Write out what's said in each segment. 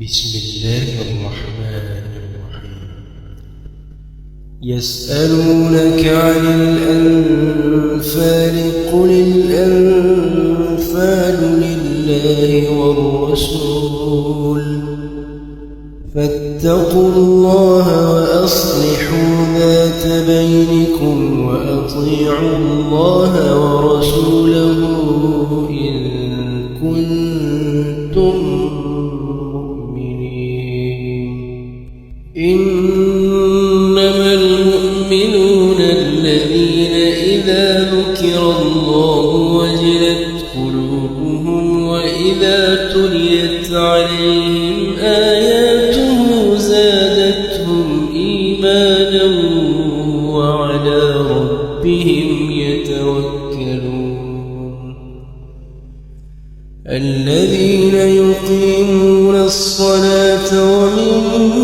بسم الله الرحمن الرحيم. يسألونك عن الأنفال قل الأنفال لله والرسول فاتقوا الله وأصلحوا ذات بينكم وأطيعوا الله ورسوله إن كنتم مؤمنين. إنما المؤمنون الذين إذا ذكر الله وجلت قلوبهم وإذا تليت عليهم آياته زادتهم إيمانا وعلى ربهم يتوكلون. الذين يقيمون الصلاة ومما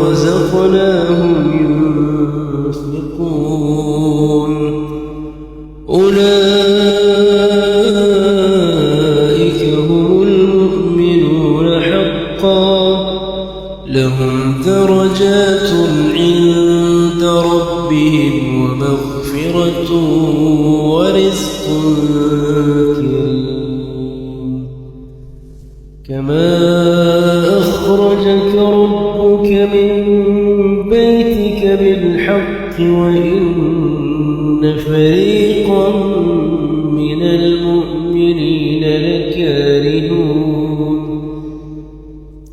رزقناهم ينفقون أولئك هم المؤمنون حقا لهم درجات عند ربهم ومغفرة ورزق كريم. كما أخرجك ربك من بيتك بالحق وإن فريقا من المؤمنين لكارهون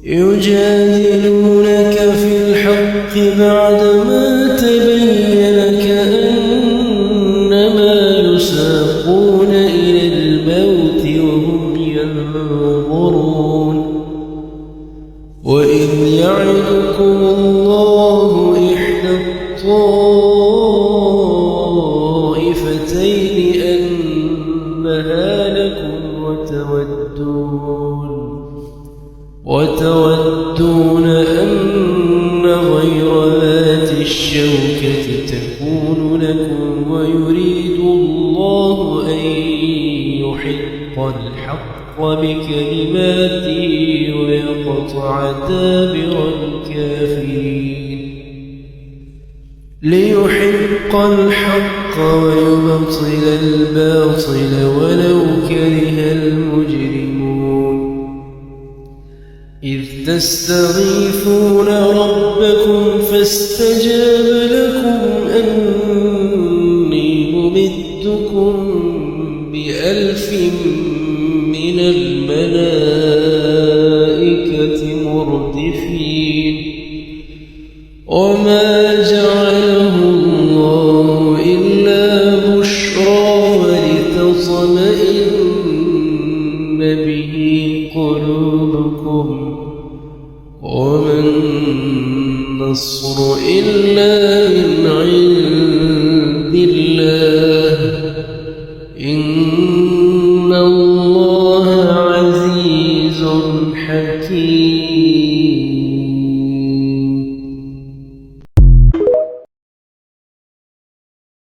يجادلونك في الحق بعدما تبين كأنما يساقون إلى الموت وهم ينظرون. وإذ يعدكم الله إحدى الطائفتين أنها لكم وتودون أن غير ذات الشوكة تكون لكم ويريد الله أن يحق الحق بكلماته ويقطع دابر الكافرين. ليحق الحق ويبطل الباطل ولو كره المجرمون. إذ تستغيثون ربكم فاستجاب لكم أني ممدكم ب1000 من الملائكة مردفين. وما جعله الله إلا بشرى ولتطمئن به قلوبكم وما النصر إلا من عند الله إن الله عزيز حكيم.